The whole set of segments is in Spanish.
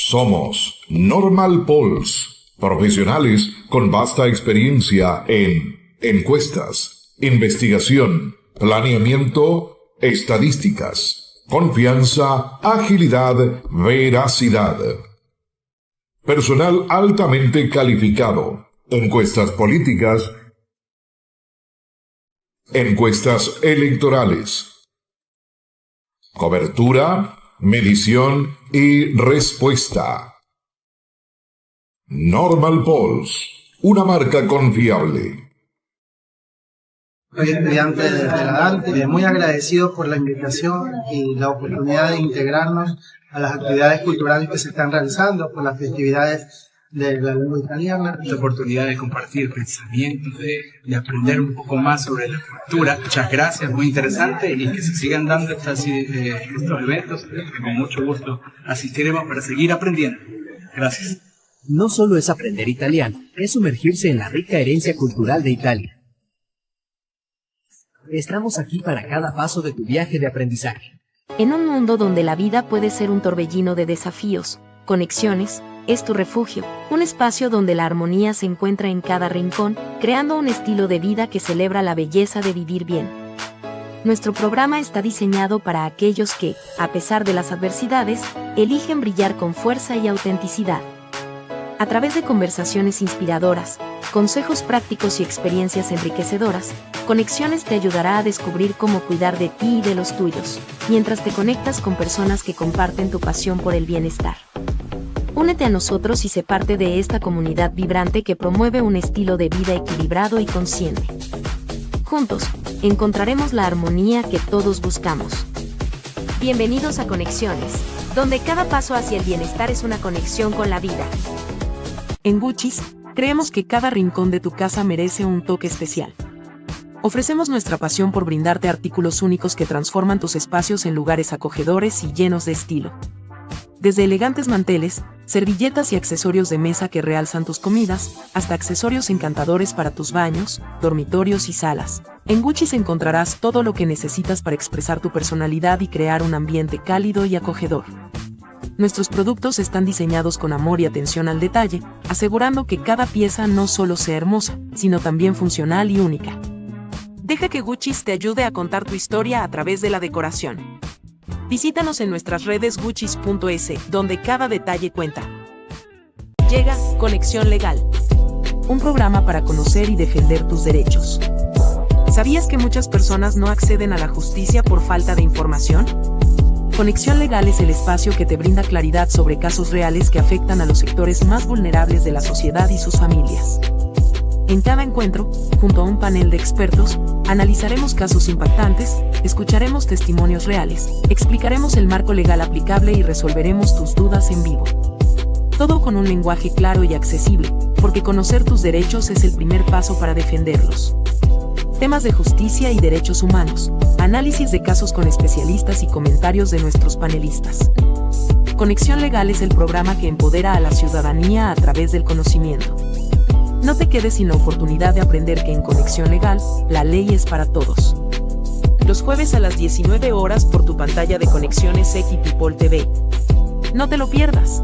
Somos Normal Polls, profesionales con vasta experiencia en encuestas, investigación, planeamiento, estadísticas, confianza, agilidad, veracidad. Personal altamente calificado, encuestas políticas, encuestas electorales, cobertura, medición y respuesta. Normal Polls, una marca confiable. Soy estudiante de la DAN, muy agradecido por la invitación y la oportunidad de integrarnos a las actividades culturales que se están realizando por las festividades de la lengua italiana. La oportunidad de compartir pensamientos, de aprender un poco más sobre la cultura. Muchas gracias, muy interesante, y que se sigan dando estos eventos, que con mucho gusto asistiremos para seguir aprendiendo. Gracias. No solo es aprender italiano, es sumergirse en la rica herencia cultural de Italia. Estamos aquí para cada paso de tu viaje de aprendizaje. En un mundo donde la vida puede ser un torbellino de desafíos, Conexiones es tu refugio, un espacio donde la armonía se encuentra en cada rincón, creando un estilo de vida que celebra la belleza de vivir bien. Nuestro programa está diseñado para aquellos que, a pesar de las adversidades, eligen brillar con fuerza y autenticidad. A través de conversaciones inspiradoras, consejos prácticos y experiencias enriquecedoras, Conexiones te ayudará a descubrir cómo cuidar de ti y de los tuyos, mientras te conectas con personas que comparten tu pasión por el bienestar. Únete a nosotros y sé parte de esta comunidad vibrante que promueve un estilo de vida equilibrado y consciente. Juntos, encontraremos la armonía que todos buscamos. Bienvenidos a Conexiones, donde cada paso hacia el bienestar es una conexión con la vida. En Gucci's, creemos que cada rincón de tu casa merece un toque especial. Ofrecemos nuestra pasión por brindarte artículos únicos que transforman tus espacios en lugares acogedores y llenos de estilo. Desde elegantes manteles, servilletas y accesorios de mesa que realzan tus comidas, hasta accesorios encantadores para tus baños, dormitorios y salas. En Gucci's encontrarás todo lo que necesitas para expresar tu personalidad y crear un ambiente cálido y acogedor. Nuestros productos están diseñados con amor y atención al detalle, asegurando que cada pieza no solo sea hermosa, sino también funcional y única. Deja que Gucci's te ayude a contar tu historia a través de la decoración. Visítanos en nuestras redes guccis.es, donde cada detalle cuenta. Llega Conexión Legal, un programa para conocer y defender tus derechos. ¿Sabías que muchas personas no acceden a la justicia por falta de información? Conexión Legal es el espacio que te brinda claridad sobre casos reales que afectan a los sectores más vulnerables de la sociedad y sus familias. En cada encuentro, junto a un panel de expertos, analizaremos casos impactantes, escucharemos testimonios reales, explicaremos el marco legal aplicable y resolveremos tus dudas en vivo. Todo con un lenguaje claro y accesible, porque conocer tus derechos es el primer paso para defenderlos. Temas de justicia y derechos humanos, análisis de casos con especialistas y comentarios de nuestros panelistas. Conexión Legal es el programa que empodera a la ciudadanía a través del conocimiento. No te quedes sin la oportunidad de aprender que en Conexión Legal, la ley es para todos. Los jueves a las 19 horas por tu pantalla de Conexiones X y People TV. No te lo pierdas.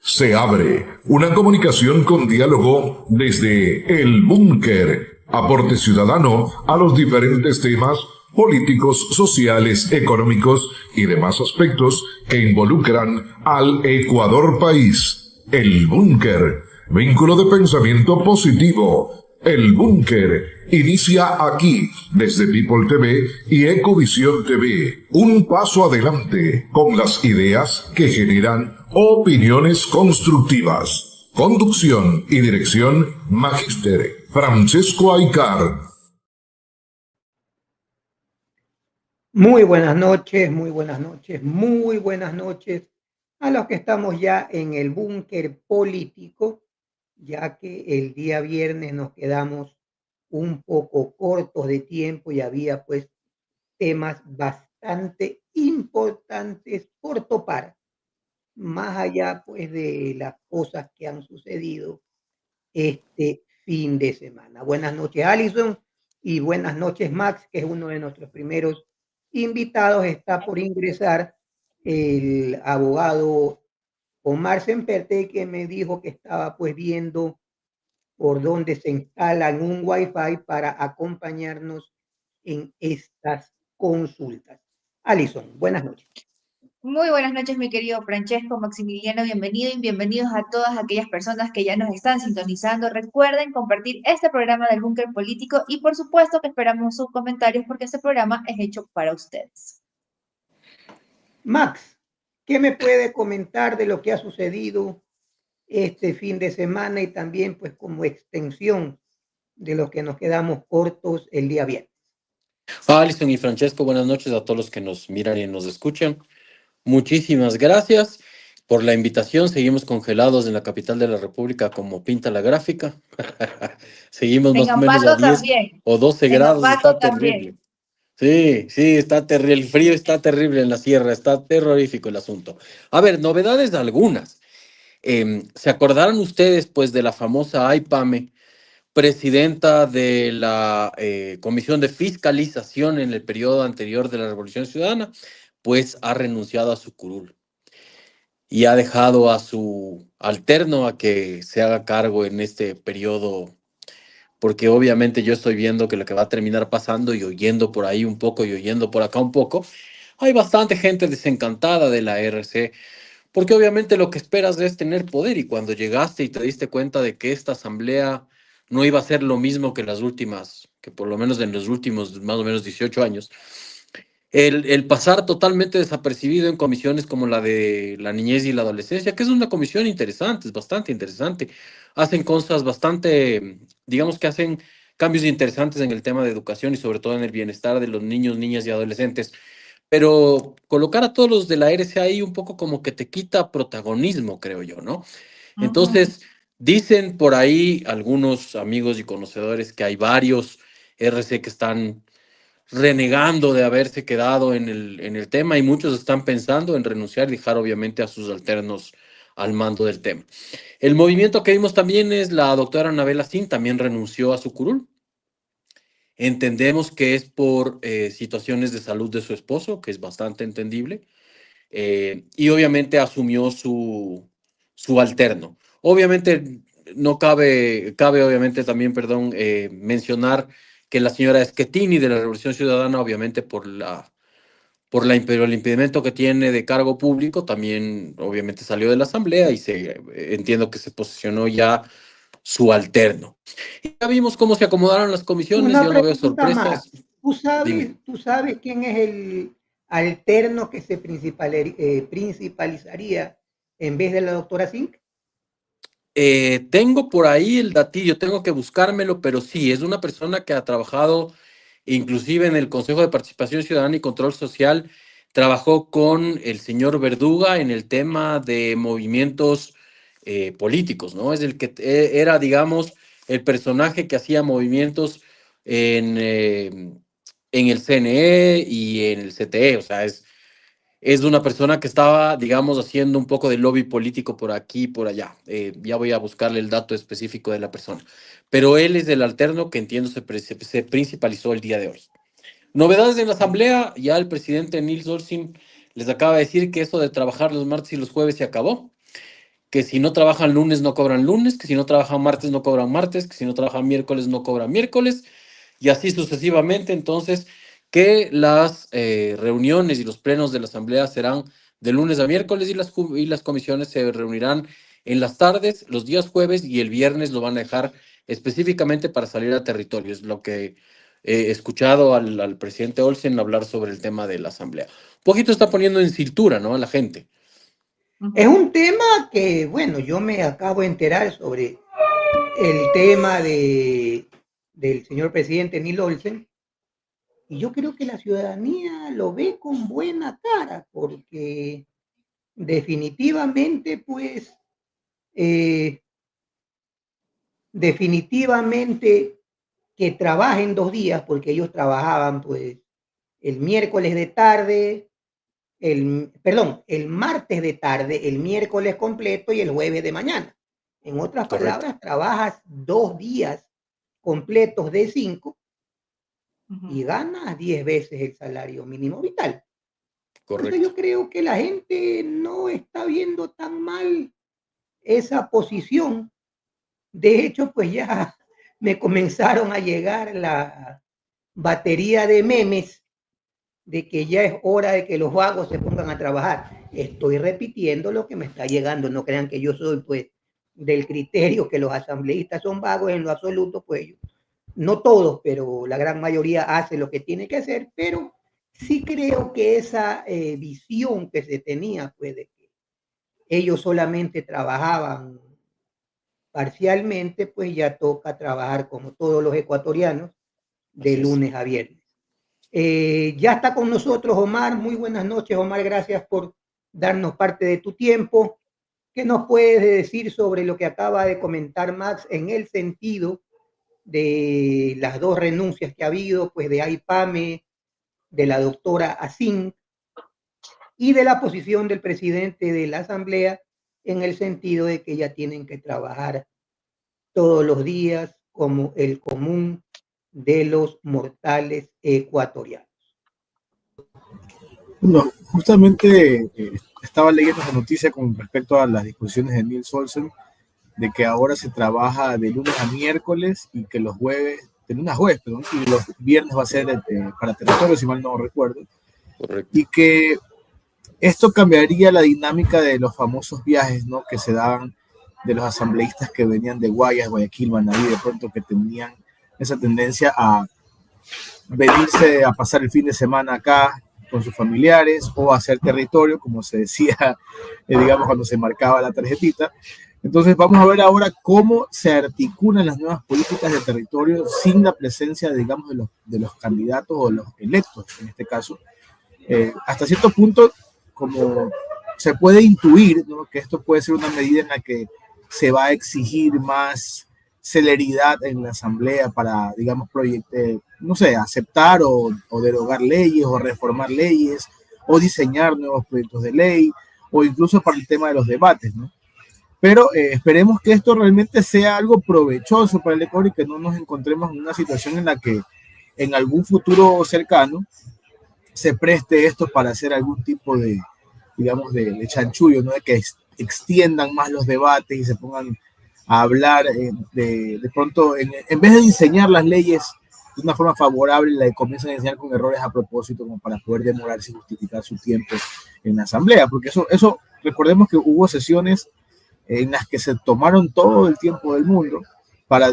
Se abre una comunicación con diálogo desde el búnker, aporte ciudadano a los diferentes temas políticos, sociales, económicos y demás aspectos que involucran al Ecuador país. El búnker, vínculo de pensamiento positivo. El búnker inicia aquí, desde People TV y Ecovisión TV. Un paso adelante con las ideas que generan opiniones constructivas. Conducción y dirección, Magíster Francesco Aycar. Muy buenas noches, muy buenas noches, muy buenas noches a los que estamos ya en el búnker político, ya que el día viernes nos quedamos un poco cortos de tiempo y había pues temas bastante importantes por topar, más allá pues de las cosas que han sucedido este fin de semana. Buenas noches, Alison, y buenas noches, Max, que es uno de nuestros primeros invitados, está por ingresar el abogado Omar Semperte, que me dijo que estaba pues viendo por dónde se instalan un Wi-Fi para acompañarnos en estas consultas. Alison, buenas noches. Muy buenas noches, mi querido Francesco, Maximiliano, bienvenido y bienvenidos a todas aquellas personas que ya nos están sintonizando. Recuerden compartir este programa del Búnker Político y por supuesto que esperamos sus comentarios porque este programa es hecho para ustedes. Max, ¿qué me puede comentar de lo que ha sucedido este fin de semana y también pues como extensión de lo que nos quedamos cortos el día viernes? Alison y Francesco, buenas noches a todos los que nos miran y nos escuchan. Muchísimas gracias por la invitación. Seguimos congelados en la capital de la República como pinta la gráfica. Seguimos más o menos a 10 o 12 grados. Está terrible. Sí, está terrible. El frío está terrible en la sierra. Está terrorífico el asunto. A ver, novedades algunas. ¿Se acordarán ustedes pues de la famosa AIPAME, presidenta de la Comisión de Fiscalización en el periodo anterior de la Revolución Ciudadana? Pues ha renunciado a su curul y ha dejado a su alterno a que se haga cargo en este periodo, porque obviamente yo estoy viendo que lo que va a terminar pasando y oyendo por ahí un poco y oyendo por acá un poco, hay bastante gente desencantada de la RC, porque obviamente lo que esperas es tener poder, y cuando llegaste y te diste cuenta de que esta asamblea no iba a ser lo mismo que las últimas, que por lo menos en los últimos más o menos 18 años, el pasar totalmente desapercibido en comisiones como la de la niñez y la adolescencia, que es una comisión interesante, es bastante interesante. Hacen cosas bastante, digamos que hacen cambios interesantes en el tema de educación y sobre todo en el bienestar de los niños, niñas y adolescentes. Pero colocar a todos los de la RC ahí un poco como que te quita protagonismo, creo yo, ¿no? Entonces, dicen por ahí algunos amigos y conocedores que hay varios RC que están renegando de haberse quedado en el tema, y muchos están pensando en renunciar y dejar obviamente a sus alternos al mando del tema. El movimiento que vimos también es la doctora Anabela Sin, también renunció a su curul. Entendemos que es por situaciones de salud de su esposo, que es bastante entendible, y obviamente asumió su alterno. Obviamente no cabe obviamente también, perdón, mencionar que la señora Schettini de la Revolución Ciudadana, obviamente por el impedimento que tiene de cargo público, también obviamente salió de la asamblea y entiendo que se posicionó ya su alterno. Y ya vimos cómo se acomodaron las comisiones. Yo no veo sorpresas. ¿Tú sabes quién es el alterno que se principalizaría en vez de la doctora Zink? Tengo por ahí el datillo, tengo que buscármelo, pero sí, es una persona que ha trabajado inclusive en el Consejo de Participación Ciudadana y Control Social. Trabajó con el señor Verduga en el tema de movimientos políticos, ¿no? Es el que era, digamos, el personaje que hacía movimientos en el CNE y en el CTE, o sea, es una persona que estaba, digamos, haciendo un poco de lobby político por aquí y por allá. Ya voy a buscarle el dato específico de la persona. Pero él es el alterno que entiendo se principalizó el día de hoy. Novedades en la asamblea, ya el presidente Nils Olsson les acaba de decir que eso de trabajar los martes y los jueves se acabó, que si no trabajan lunes no cobran lunes, que si no trabajan martes no cobran martes, que si no trabajan miércoles no cobran miércoles, y así sucesivamente. Entonces, que las reuniones y los plenos de la asamblea serán de lunes a miércoles, y las comisiones se reunirán en las tardes, los días jueves, y el viernes lo van a dejar específicamente para salir a territorio. Es lo que he escuchado al presidente Olsen hablar sobre el tema de la asamblea. Un poquito está poniendo en cintura, ¿no?, a la gente. Es un tema que, bueno, yo me acabo de enterar sobre el tema del señor presidente Nils Olsen, y yo creo que la ciudadanía lo ve con buena cara, porque definitivamente, pues, definitivamente que trabajen 2 días, porque ellos trabajaban, pues, el miércoles de tarde, el martes de tarde, el miércoles completo y el jueves de mañana. En otras palabras, trabajas 2 días completos de 5 y ganas 10 veces el salario mínimo vital. Entonces yo creo que la gente no está viendo tan mal esa posición. De hecho, pues ya me comenzaron a llegar la batería de memes de que ya es hora de que los vagos se pongan a trabajar. Estoy repitiendo lo que me está llegando. No crean que yo soy, pues, del criterio que los asambleístas son vagos en lo absoluto, pues no todos, pero la gran mayoría hace lo que tiene que hacer, pero sí creo que esa visión que se tenía, pues, de que ellos solamente trabajaban parcialmente, pues ya toca trabajar como todos los ecuatorianos de lunes a viernes. Ya está con nosotros Omar. Muy buenas noches, Omar. Gracias por darnos parte de tu tiempo. ¿Qué nos puedes decir sobre lo que acaba de comentar Max en el sentido de las dos renuncias que ha habido, pues de AIPAME, de la doctora Asín y de la posición del presidente de la Asamblea en el sentido de que ya tienen que trabajar todos los días como el común de los mortales ecuatorianos? Bueno, justamente estaba leyendo esa noticia con respecto a las disposiciones de Niels Olsen, de que ahora se trabaja de lunes a miércoles y que los jueves, de lunes a jueves, perdón, y los viernes va a ser para territorio, si mal no recuerdo. Correcto. Y que esto cambiaría la dinámica de los famosos viajes, ¿no?, que se daban de los asambleístas que venían de Guayas, Guayaquil, Manabí, de pronto, que tenían esa tendencia a venirse a pasar el fin de semana acá con sus familiares o a hacer territorio, como se decía, digamos, cuando se marcaba la tarjetita. Entonces vamos a ver ahora cómo se articulan las nuevas políticas de territorio sin la presencia, digamos, de los candidatos o los electos, en este caso. Hasta cierto punto, como se puede intuir, ¿no?, que esto puede ser una medida en la que se va a exigir más celeridad en la asamblea para, digamos, no sé, aceptar o derogar leyes o reformar leyes o diseñar nuevos proyectos de ley o incluso para el tema de los debates, ¿no? Pero esperemos que esto realmente sea algo provechoso para el Ecuador y que no nos encontremos en una situación en la que en algún futuro cercano se preste esto para hacer algún tipo de, digamos, de chanchullo, ¿no?, de que extiendan más los debates y se pongan a hablar de pronto, en vez de diseñar las leyes de una forma favorable, la comienzan a diseñar con errores a propósito, como para poder demorarse y justificar su tiempo en la asamblea, porque eso recordemos que hubo sesiones en las que se tomaron todo el tiempo del mundo para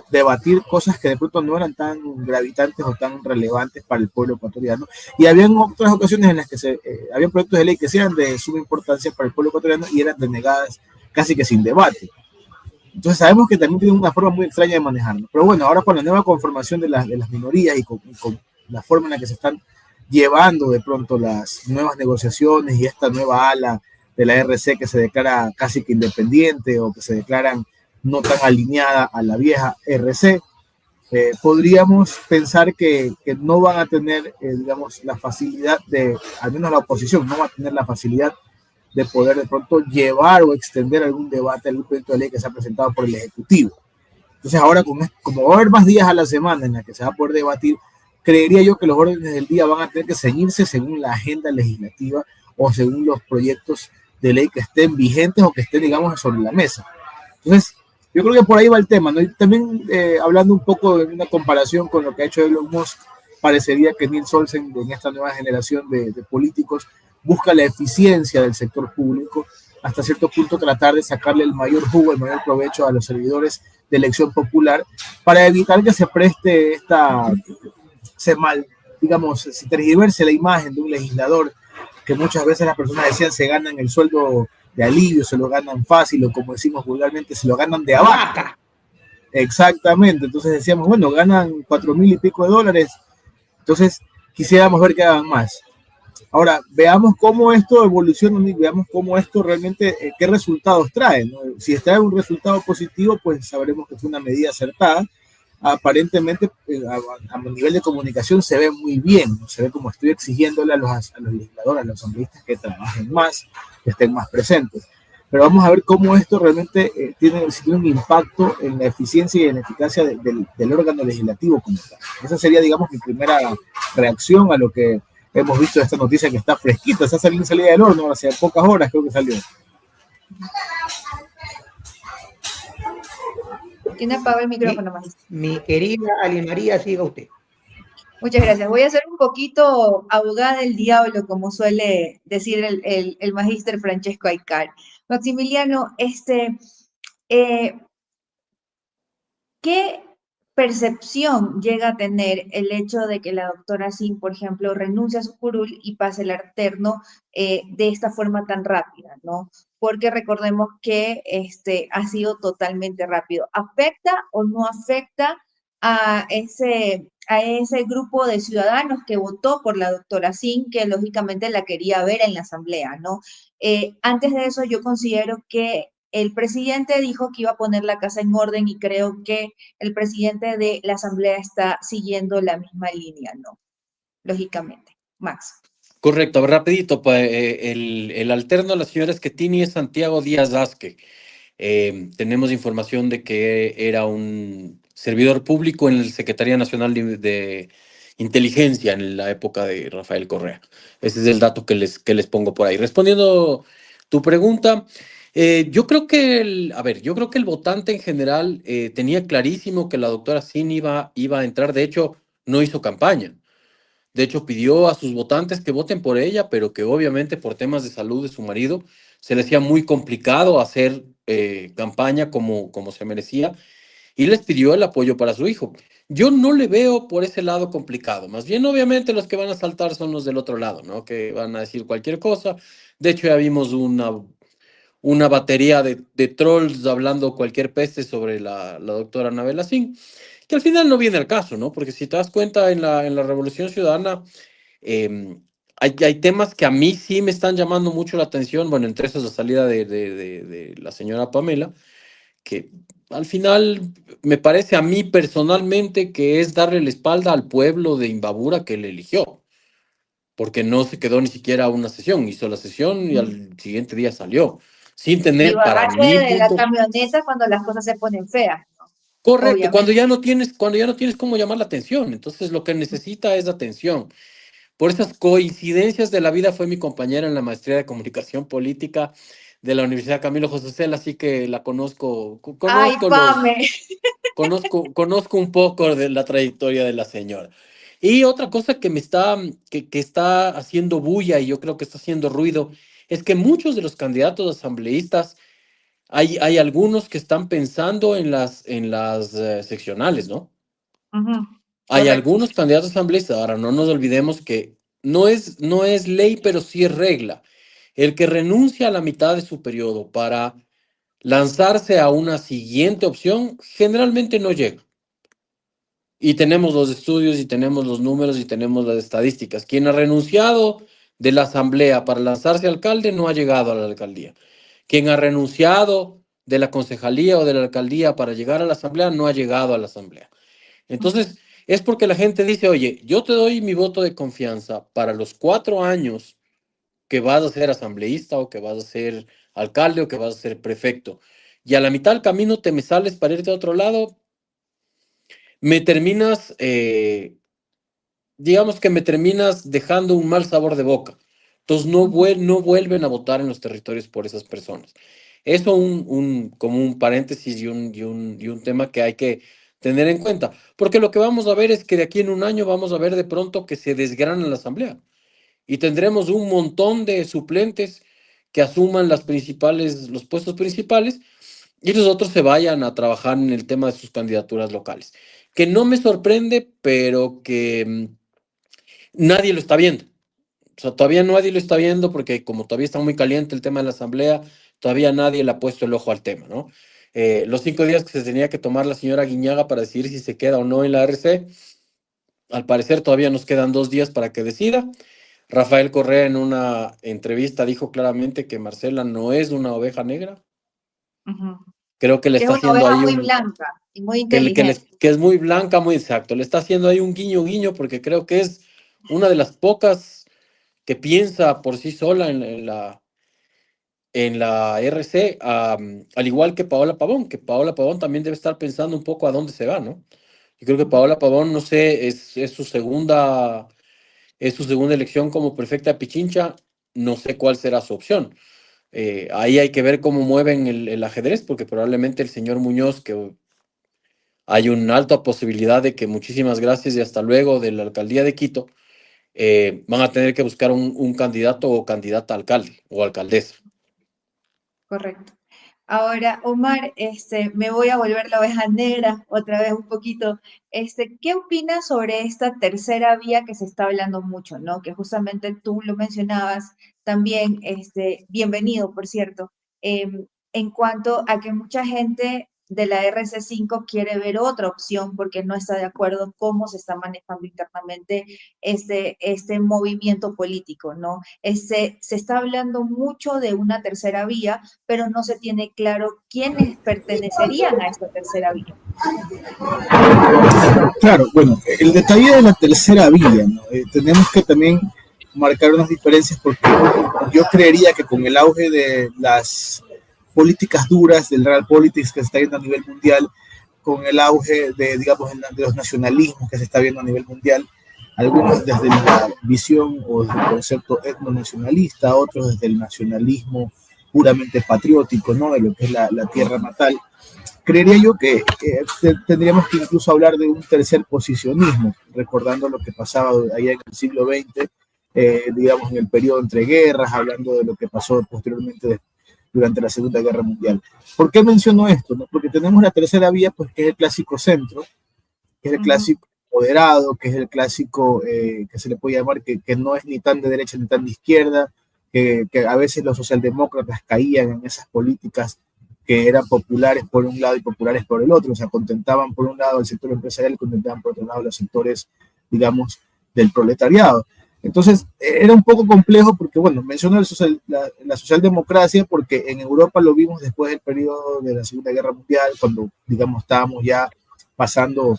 debatir cosas que de pronto no eran tan gravitantes o tan relevantes para el pueblo ecuatoriano, y habían otras ocasiones en las que habían proyectos de ley que eran de suma importancia para el pueblo ecuatoriano y eran denegadas casi que sin debate. Entonces sabemos que también tienen una forma muy extraña de manejarlo. Pero bueno, ahora con la nueva conformación de las minorías y con la forma en la que se están llevando de pronto las nuevas negociaciones y esta nueva ala de la RC que se declara casi que independiente o que se declaran no tan alineada a la vieja RC, podríamos pensar que no van a tener, digamos, la facilidad de, al menos la oposición, no va a tener la facilidad de poder de pronto llevar o extender algún debate, algún proyecto de ley que se ha presentado por el Ejecutivo. Entonces ahora, como va a haber más días a la semana en la que se va a poder debatir, creería yo que los órdenes del día van a tener que ceñirse según la agenda legislativa o según los proyectos de ley que estén vigentes o que estén, digamos, sobre la mesa. Entonces, yo creo que por ahí va el tema, ¿no? Y también hablando un poco de una comparación con lo que ha hecho Elon Musk, parecería que Niels Olsen, en esta nueva generación de políticos, busca la eficiencia del sector público, hasta cierto punto tratar de sacarle el mayor jugo, el mayor provecho a los servidores de elección popular, para evitar que se preste digamos, se tergiverse la imagen de un legislador, que muchas veces las personas decían se ganan el sueldo de alivio, se lo ganan fácil, o como decimos vulgarmente, se lo ganan de abajo. Exactamente, entonces decíamos, bueno, ganan 4,000 y pico de dólares, entonces quisiéramos ver que hagan más. Ahora, veamos cómo esto evoluciona y veamos cómo esto realmente, qué resultados trae, ¿no? Si trae un resultado positivo, pues sabremos que fue una medida acertada. Aparentemente, a nivel de comunicación se ve muy bien, ¿no? Se ve como estoy exigiéndole a los legisladores, a los asambleístas que trabajen más, que estén más presentes. Pero vamos a ver cómo esto realmente tiene un impacto en la eficiencia y en la eficacia del órgano legislativo como tal. Esa sería, digamos, mi primera reacción a lo que hemos visto esta noticia que está fresquita, está saliendo salida del horno hace pocas horas, creo que salió. ¿Quién apagó el micrófono, magíster? Mi querida Ali María, siga usted. Muchas gracias. Voy a ser un poquito abogada del diablo, como suele decir el magíster Francesco Aycar. Maximiliano, ¿qué percepción llega a tener el hecho de que la doctora Sin, por ejemplo, renuncie a su curul y pase el alterno de esta forma tan rápida, ¿no? Porque recordemos que ha sido totalmente rápido. ¿Afecta o no afecta a ese grupo de ciudadanos que votó por la doctora Sin, que lógicamente la quería ver en la asamblea, ¿no? Antes de eso, yo considero que el presidente dijo que iba a poner la casa en orden y creo que el presidente de la asamblea está siguiendo la misma línea, ¿no? Lógicamente. Max. Correcto, a ver, rapidito, el alterno a la señora Schettini es Santiago Díaz Asque. Tenemos información de que era un servidor público en la Secretaría Nacional de Inteligencia en la época de Rafael Correa. Ese es el dato que les pongo por ahí. Respondiendo tu pregunta, yo creo que el votante en general tenía clarísimo que la doctora Sin iba a entrar. De hecho, no hizo campaña. De hecho, pidió a sus votantes que voten por ella, pero que obviamente por temas de salud de su marido se le hacía muy complicado hacer campaña como se merecía, y les pidió el apoyo para su hijo. Yo no le veo por ese lado complicado. Más bien, obviamente, los que van a saltar son los del otro lado, ¿no? Que van a decir cualquier cosa. De hecho, ya vimos una batería de trolls hablando cualquier peste sobre la doctora Anabela Sin, que al final no viene al caso, ¿no? Porque si te das cuenta, en la Revolución Ciudadana hay temas que a mí sí me están llamando mucho la atención. Bueno, entre esos la salida de la señora Pamela, que al final me parece a mí personalmente que es darle la espalda al pueblo de Imbabura que le eligió, porque no se quedó ni siquiera una sesión, hizo la sesión y al siguiente día salió, sin tener para Bajarse mí de la camioneta cuando las cosas se ponen feas, ¿no? correcto, Obviamente. cuando ya no tienes cómo llamar la atención, entonces lo que necesita es atención. Por esas coincidencias de la vida fue mi compañera en la maestría de comunicación política de la Universidad Camilo José Cela, así que la conozco, ¡Ay, Pame! conozco un poco de la trayectoria de la señora. Y otra cosa que que está haciendo bulla, y yo creo que está haciendo ruido, es que muchos de los candidatos asambleístas, hay algunos que están pensando en las seccionales, ¿no? Hay Correcto. algunos candidatos asambleístas. Ahora, no nos olvidemos que no es ley, pero sí es regla. El que renuncia a la mitad de su periodo para lanzarse a una siguiente opción, generalmente no llega. Y tenemos los estudios, y tenemos los números, y tenemos las estadísticas. Quien ha renunciado de la asamblea para lanzarse alcalde no ha llegado a la alcaldía. Quien ha renunciado de la concejalía o de la alcaldía para llegar a la asamblea no ha llegado a la asamblea. Entonces, es porque la gente dice, oye, yo te doy mi voto de confianza para los 4 años que vas a ser asambleísta, o que vas a ser alcalde, o que vas a ser prefecto, y a la mitad del camino te me sales para irte a otro lado, digamos que me terminas dejando un mal sabor de boca. Entonces no vuelven a votar en los territorios por esas personas. Eso como un paréntesis y un tema que hay que tener en cuenta, porque lo que vamos a ver es que de aquí en un año vamos a ver de pronto que se desgrana la asamblea y tendremos un montón de suplentes que asuman los puestos principales, y los otros se vayan a trabajar en el tema de sus candidaturas locales. Que no me sorprende, pero que nadie lo está viendo. O sea, todavía nadie lo está viendo, porque como todavía está muy caliente el tema de la asamblea, todavía nadie le ha puesto el ojo al tema, ¿no? Los 5 días que se tenía que tomar la señora Guiñaga para decidir si se queda o no en la RC, al parecer todavía nos quedan 2 días para que decida. Rafael Correa en una entrevista dijo claramente que Marcela no es una oveja negra. Creo que le está haciendo ahí muy blanca y muy inteligente. Que es muy blanca, muy exacto. Le está haciendo ahí un guiño, porque creo que es una de las pocas que piensa por sí sola en la RC, al igual que Paola Pavón, que Paola Pavón también debe estar pensando un poco a dónde se va, ¿no? Yo creo que Paola Pavón, no sé, es su segunda es su segunda elección como prefecta de Pichincha, no sé cuál será su opción. Ahí hay que ver cómo mueven el ajedrez, porque probablemente el señor Muñoz, que hay una alta posibilidad de que muchísimas gracias y hasta luego de la alcaldía de Quito, van a tener que buscar un candidato o candidata a alcalde o alcaldesa. Correcto. Ahora, Omar, me voy a volver la oveja negra otra vez un poquito. ¿Qué opinas sobre esta tercera vía que se está hablando mucho, ¿no? Que justamente tú lo mencionabas también, bienvenido, por cierto, en cuanto a que mucha gente de la RC5 quiere ver otra opción porque no está de acuerdo cómo se está manejando internamente este movimiento político, ¿no? Se está hablando mucho de una tercera vía, pero no se tiene claro quiénes pertenecerían a esta tercera vía. Claro, bueno, el detalle de la tercera vía, ¿no? Tenemos que también marcar unas diferencias porque yo creería que con el auge de las políticas duras del realpolitik que se está viendo a nivel mundial, con el auge de, digamos, de los nacionalismos que se está viendo a nivel mundial, algunos desde la visión o desde el concepto etnonacionalista, otros desde el nacionalismo puramente patriótico, ¿no? De lo que es la tierra natal. Creería yo que tendríamos que incluso hablar de un tercer posicionismo, recordando lo que pasaba allá en el siglo XX, digamos, en el periodo entre guerras, hablando de lo que pasó posteriormente durante la Segunda Guerra Mundial. ¿Por qué menciono esto? ¿No? Porque tenemos la tercera vía, pues, que es el clásico centro, que es el clásico moderado, que es el clásico que se le puede llamar que no es ni tan de derecha ni tan de izquierda, que a veces los socialdemócratas caían en esas políticas que eran populares por un lado y populares por el otro, o sea, contentaban por un lado al sector empresarial y contentaban por otro lado los sectores, digamos, del proletariado. Entonces, era un poco complejo porque, bueno, menciono la socialdemocracia porque en Europa lo vimos después del periodo de la Segunda Guerra Mundial, cuando, digamos, estábamos ya pasando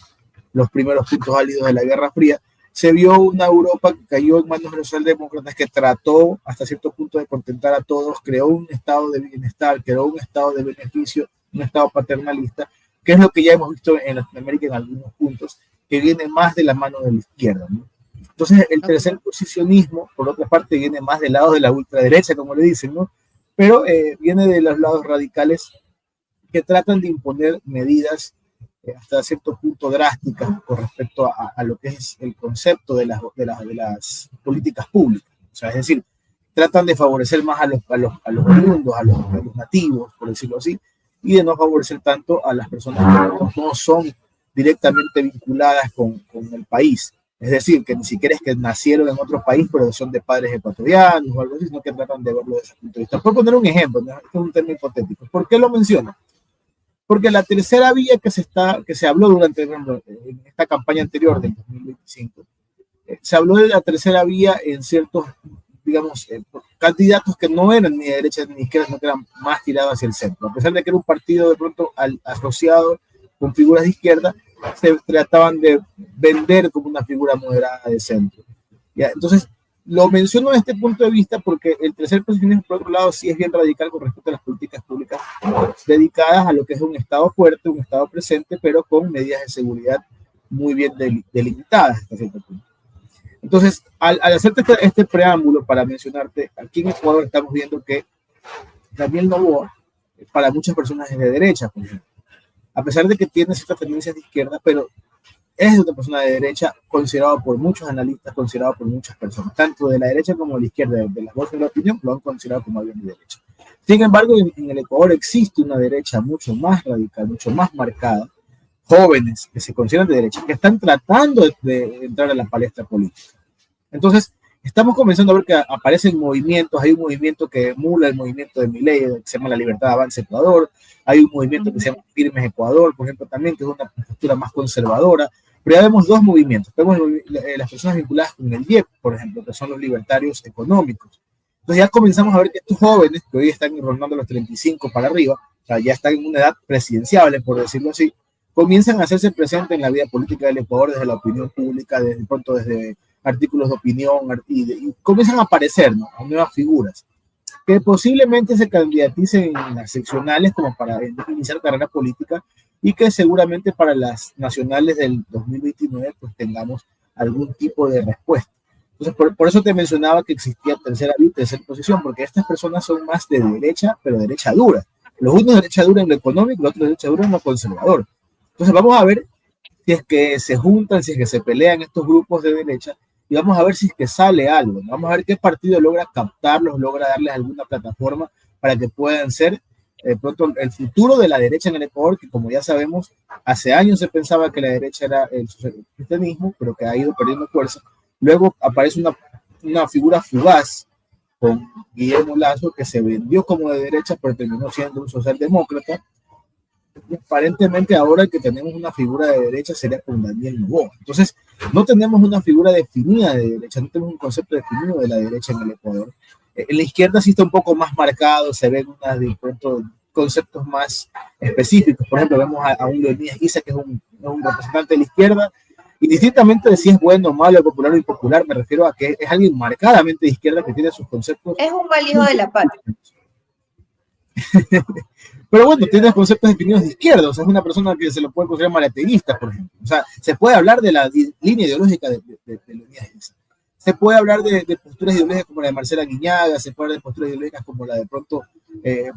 los primeros puntos álidos de la Guerra Fría. Se vio una Europa que cayó en manos de los socialdemócratas que trató hasta cierto punto de contentar a todos, creó un estado de bienestar, creó un estado de beneficio, un estado paternalista, que es lo que ya hemos visto en Latinoamérica en algunos puntos, que viene más de la mano de la izquierda, ¿no? Entonces, el tercer posicionismo, por otra parte, viene más del lado de la ultraderecha, como le dicen, ¿no? Pero viene de los lados radicales que tratan de imponer medidas hasta cierto punto drásticas con respecto a lo que es el concepto de las políticas públicas. O sea, es decir, tratan de favorecer más a los oriundos, a los nativos, por decirlo así, y de no favorecer tanto a las personas que no son directamente vinculadas con el país. Es decir, que ni siquiera es que nacieron en otro país, pero son de padres ecuatorianos o algo así, sino que tratan de verlo desde ese punto de vista. Por poner un ejemplo, ¿no? Este es un término hipotético. ¿Por qué lo menciono? Porque la tercera vía que se habló durante en esta campaña anterior del 2025, se habló de la tercera vía en ciertos, digamos, candidatos que no eran ni de derecha ni de izquierda, sino que eran más tirados hacia el centro. A pesar de que era un partido de pronto asociado con figuras de izquierda, se trataban de vender como una figura moderada de centro. ¿Ya? Entonces, lo menciono desde este punto de vista porque el tercer posicionamiento, por otro lado, sí es bien radical con respecto a las políticas públicas dedicadas a lo que es un Estado fuerte, un Estado presente, pero con medidas de seguridad muy bien delimitadas hasta cierto punto. Entonces, al hacerte este preámbulo para mencionarte, aquí en Ecuador estamos viendo que Daniel Noboa, para muchas personas es de derecha, por ejemplo. A pesar de que tiene ciertas tendencias de izquierda, pero es una persona de derecha considerado por muchos analistas, considerado por muchas personas, tanto de la derecha como de la izquierda, de las voces de la opinión, lo han considerado como alguien de derecha. Sin embargo, en el Ecuador existe una derecha mucho más radical, mucho más marcada, jóvenes que se consideran de derecha, que están tratando de entrar a la palestra política. Entonces, estamos comenzando a ver que aparecen movimientos, hay un movimiento que emula el movimiento de Milei, que se llama La Libertad Avanza Ecuador, hay un movimiento que se llama Firmes Ecuador, por ejemplo, también, que es una postura más conservadora, pero ya vemos dos movimientos, vemos las personas vinculadas con el IEP, por ejemplo, que son los libertarios económicos. Entonces ya comenzamos a ver que estos jóvenes, que hoy están rondando los 35 para arriba, o sea, ya están en una edad presidenciable, por decirlo así, comienzan a hacerse presentes en la vida política del Ecuador desde la opinión pública, desde artículos de opinión, y comienzan a aparecer, ¿no?, a nuevas figuras que posiblemente se candidaticen en las seccionales como para iniciar carrera política y que seguramente para las nacionales del 2029 pues tengamos algún tipo de respuesta. Entonces, por eso te mencionaba que existía tercera vía y tercera posición, porque estas personas son más de derecha, pero derecha dura. Los unos de derecha dura en lo económico, los otros de derecha dura en lo conservador. Entonces, vamos a ver si es que se juntan, si es que se pelean estos grupos de derecha, y vamos a ver si es que sale algo, ¿no? Vamos a ver qué partido logra captarlos, logra darles alguna plataforma para que puedan ser pronto el futuro de la derecha en el Ecuador, que como ya sabemos, hace años se pensaba que la derecha era el cristianismo, pero que ha ido perdiendo fuerza. Luego aparece una figura fugaz con Guillermo Lasso, que se vendió como de derecha, pero terminó siendo un socialdemócrata. Y aparentemente ahora que tenemos una figura de derecha sería con Daniel Noboa. Entonces, no tenemos una figura definida de derecha, no tenemos un concepto definido de la derecha en el Ecuador. En la izquierda sí está un poco más marcado, se ven de pronto conceptos más específicos. Por ejemplo, vemos a un Leonidas Guisa, que es un representante de la izquierda, y distintamente de si es bueno, malo, popular o impopular, me refiero a que es alguien marcadamente de izquierda que tiene sus conceptos. Es un mal hijo de la patria. Pero bueno, tiene conceptos definidos de izquierda, o sea, es una persona que se lo puede considerar malateísta, por ejemplo. O sea, se puede hablar de la línea ideológica de Leonidas Guisa. Se puede hablar de posturas ideológicas como la de Marcela Guiñaga, se puede hablar de posturas ideológicas como la de pronto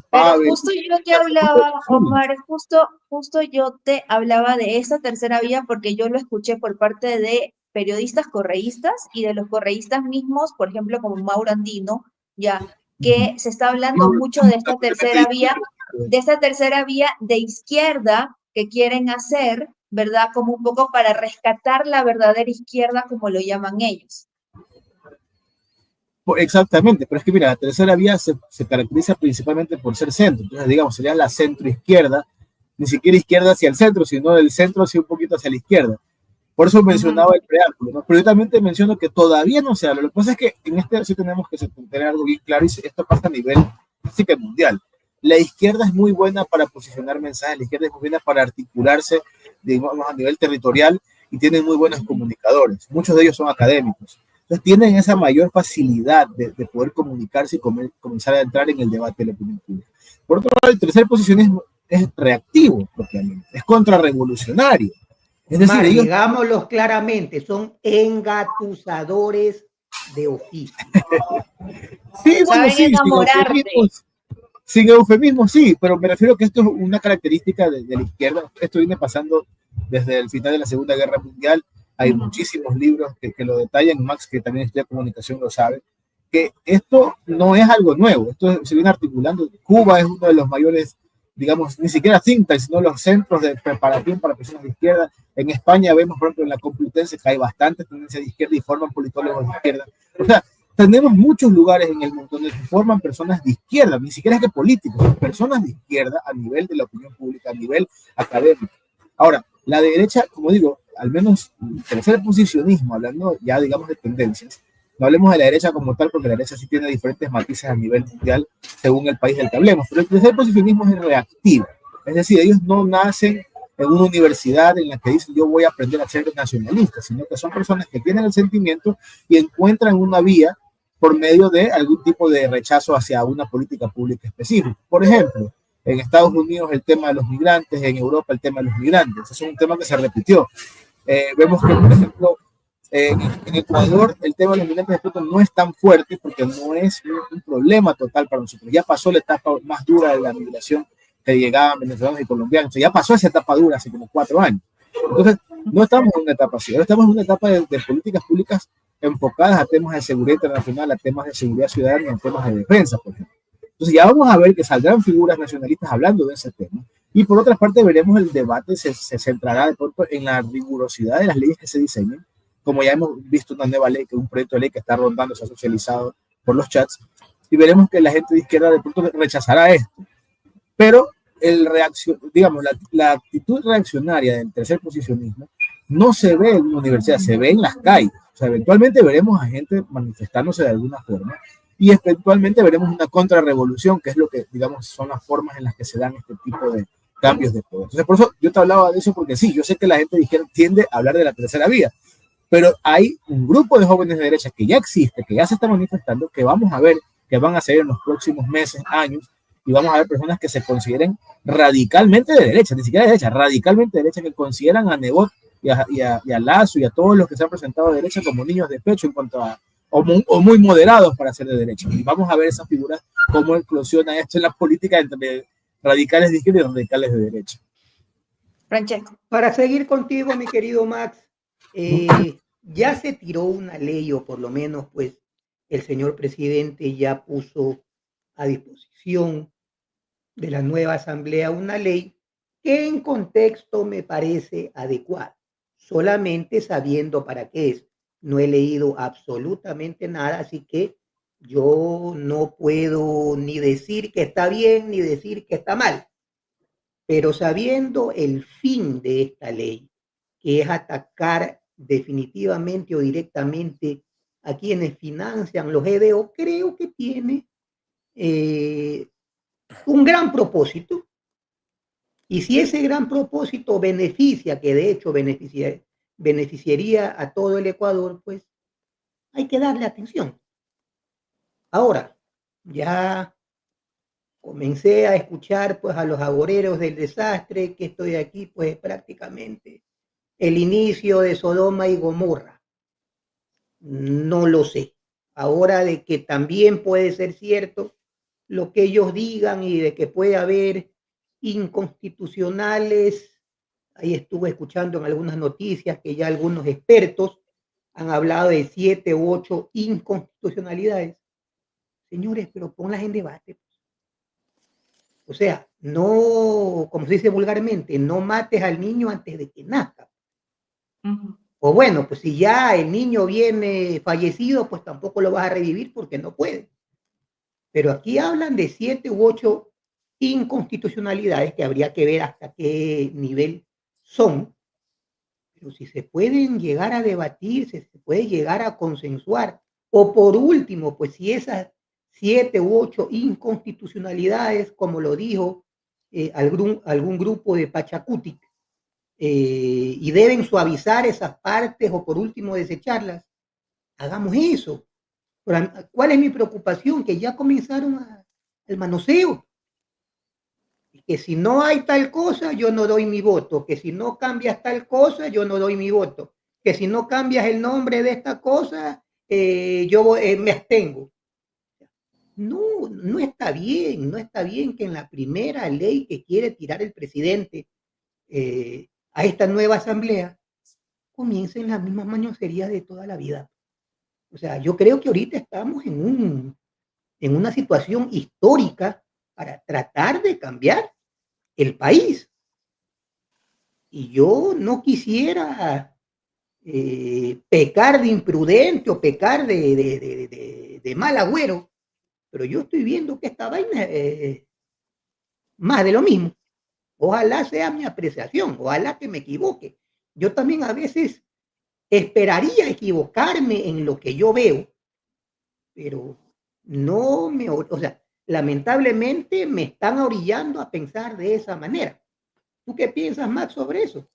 Pavel. Justo yo te hablaba, Omar, justo yo te hablaba de esta tercera vía porque yo lo escuché por parte de periodistas correístas y de los correístas mismos, por ejemplo, como Mauro Andino, ya, que se está hablando mucho de esta tercera vía de izquierda que quieren hacer, ¿verdad? Como un poco para rescatar la verdadera izquierda, como lo llaman ellos. Exactamente, pero es que mira, la tercera vía se caracteriza principalmente por ser centro, entonces digamos, sería la centro-izquierda, ni siquiera izquierda hacia el centro, sino del centro hacia un poquito hacia la izquierda. Por eso mencionaba el preámbulo, ¿no? Pero yo también te menciono que todavía no se habla. Lo que pasa es que en este sí tenemos que tener algo bien claro, y esto pasa a nivel sí que mundial. La izquierda es muy buena para posicionar mensajes, la izquierda es muy buena para articularse, digamos, a nivel territorial, y tienen muy buenos comunicadores. Muchos de ellos son académicos. Entonces tienen esa mayor facilidad de poder comunicarse y comenzar a entrar en el debate de la opinión pública. Por otro lado, el tercer posicionismo es reactivo propiamente, es contrarrevolucionario. Es decir, Mar, digámoslo claramente, son engatusadores de oficio. Sí, bueno, sí, sin eufemismo, sí, pero me refiero que esto es una característica de la izquierda. Esto viene pasando desde el final de la Segunda Guerra Mundial. Hay muchísimos libros que lo detallan, Max, que también estudia comunicación, lo sabe, que esto no es algo nuevo, esto se viene articulando. Cuba es uno de los mayores, digamos, ni siquiera think tanks, sino los centros de preparación para personas de izquierda. En España vemos, por ejemplo, en la Complutense que hay bastantes tendencias de izquierda y forman politólogos de izquierda. O sea, tenemos muchos lugares en el mundo donde se forman personas de izquierda, ni siquiera es que políticos, son personas de izquierda a nivel de la opinión pública, a nivel académico. Ahora, la derecha, como digo, al menos el tercer posicionismo, hablando ya, digamos, de tendencias, no hablemos de la derecha como tal, porque la derecha sí tiene diferentes matices a nivel mundial según el país del que hablemos, pero el tercer posicionismo es reactivo, es decir, ellos no nacen en una universidad en la que dicen yo voy a aprender a ser nacionalista, sino que son personas que tienen el sentimiento y encuentran una vía por medio de algún tipo de rechazo hacia una política pública específica. Por ejemplo, en Estados Unidos el tema de los migrantes, en Europa el tema de los migrantes, eso es un tema que se repitió. Vemos que, por ejemplo, en Ecuador el tema de los migrantes de pronto no es tan fuerte porque no es un problema total para nosotros. Ya pasó la etapa más dura de la migración que llegaban venezolanos y colombianos. O sea, ya pasó esa etapa dura hace como 4 años. Entonces, no estamos en una etapa así. Ahora estamos en una etapa de políticas públicas enfocadas a temas de seguridad internacional, a temas de seguridad ciudadana y a temas de defensa, por ejemplo. Entonces ya vamos a ver que saldrán figuras nacionalistas hablando de ese tema. Y por otra parte veremos el debate, se centrará de pronto en la rigurosidad de las leyes que se diseñen, como ya hemos visto una nueva ley, que un proyecto de ley que está rondando, se ha socializado por los chats, y veremos que la gente de izquierda de pronto rechazará esto. Pero la actitud reaccionaria del tercer posicionismo no se ve en una universidad, se ve en las calles. O sea, eventualmente veremos a gente manifestándose de alguna forma y eventualmente veremos una contrarrevolución, que es lo que, digamos, son las formas en las que se dan este tipo de cambios de poder. Entonces, por eso yo te hablaba de eso, porque sí, yo sé que la gente de izquierda tiende a hablar de la tercera vía, pero hay un grupo de jóvenes de derecha que ya existe, que ya se está manifestando, que vamos a ver que van a salir en los próximos meses, años, y vamos a ver personas que se consideren radicalmente de derecha, ni siquiera de derecha, radicalmente de derecha, que consideran a Nebot y a Lasso y a todos los que se han presentado de derecha como niños de pecho en cuanto a o muy moderados para ser de derecha. Y vamos a ver esas figuras, cómo eclosiona esto en la política entre radicales de izquierda y radicales de derecha. Francesco. Para seguir contigo, mi querido Max, ya se tiró una ley, o por lo menos pues el señor presidente ya puso a disposición de la nueva asamblea una ley que en contexto me parece adecuada, solamente sabiendo para qué es. No he leído absolutamente nada, así que yo no puedo ni decir que está bien ni decir que está mal, pero sabiendo el fin de esta ley, que es atacar definitivamente o directamente a quienes financian los EDO, creo que tiene un gran propósito. Y si ese gran propósito beneficia, que de hecho beneficiaría a todo el Ecuador, pues hay que darle atención. Ahora, ya comencé a escuchar pues a los agoreros del desastre, que estoy aquí pues prácticamente el inicio de Sodoma y Gomorra. No lo sé. Ahora de que también puede ser cierto lo que ellos digan y de que puede haber inconstitucionales. Ahí estuve escuchando en algunas noticias que ya algunos expertos han hablado de 7 u 8 inconstitucionalidades. Señores, pero ponlas en debate. O sea, no, como se dice vulgarmente, no mates al niño antes de que nazca. O bueno, pues si ya el niño viene fallecido, pues tampoco lo vas a revivir porque no puede. Pero aquí hablan de 7 u 8 inconstitucionalidades que habría que ver hasta qué nivel son. Pero si se pueden llegar a debatir, se puede llegar a consensuar. O por último, pues si esas 7 u 8 inconstitucionalidades, como lo dijo algún grupo de Pachacutic, y deben suavizar esas partes o por último desecharlas, hagamos eso. Pero, ¿cuál es mi preocupación? Que ya comenzaron el manoseo. Que si no hay tal cosa, yo no doy mi voto. Que si no cambias tal cosa, yo no doy mi voto. Que si no cambias el nombre de esta cosa, yo me abstengo. No, no está bien. No está bien que en la primera ley que quiere tirar el presidente a esta nueva asamblea comiencen las mismas mañoserías de toda la vida. O sea, yo creo que ahorita estamos en una situación histórica para tratar de cambiar el país. Y yo no quisiera pecar de imprudente o pecar de mal agüero, pero yo estoy viendo que esta vaina es más de lo mismo. Ojalá sea mi apreciación, ojalá que me equivoque. Yo también a veces esperaría equivocarme en lo que yo veo, pero no me, o sea, lamentablemente me están orillando a pensar de esa manera. ¿Tú qué piensas, Max, sobre eso?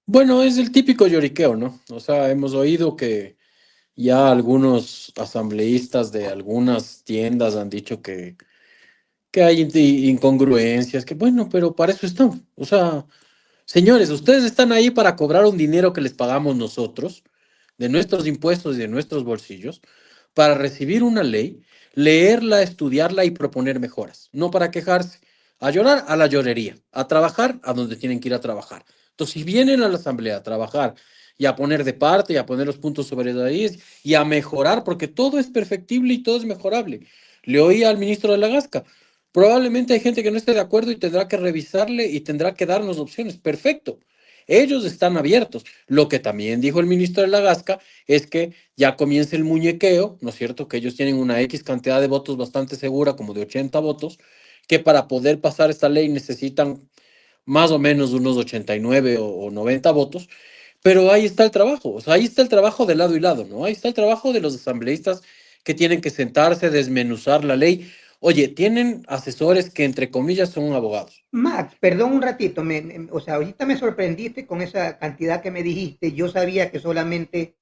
Bueno, es el típico lloriqueo, ¿no? O sea, hemos oído que ya algunos asambleístas de algunas tiendas han dicho que hay incongruencias, que bueno, pero para eso están. O sea, señores, ustedes están ahí para cobrar un dinero que les pagamos nosotros, de nuestros impuestos y de nuestros bolsillos, para recibir una ley, leerla, estudiarla y proponer mejoras, no para quejarse, a llorar a la llorería, a trabajar a donde tienen que ir a trabajar. Entonces, si vienen a la asamblea a trabajar y a poner de parte y a poner los puntos sobre las IES y a mejorar, porque todo es perfectible y todo es mejorable. Le oí al ministro de la Gasca. Probablemente hay gente que no esté de acuerdo y tendrá que revisarle y tendrá que darnos opciones. Perfecto. Ellos están abiertos. Lo que también dijo el ministro de la Gasca es que ya comienza el muñequeo, ¿no es cierto? Que ellos tienen una X cantidad de votos bastante segura, como de 80 votos, que para poder pasar esta ley necesitan más o menos unos 89 o 90 votos, pero ahí está el trabajo, o sea, ahí está el trabajo de lado y lado, ¿no? Ahí está el trabajo de los asambleístas que tienen que sentarse, desmenuzar la ley. Oye, tienen asesores que entre comillas son abogados. Max, perdón un ratito, o sea, ahorita me sorprendiste con esa cantidad que me dijiste. Yo sabía que solamente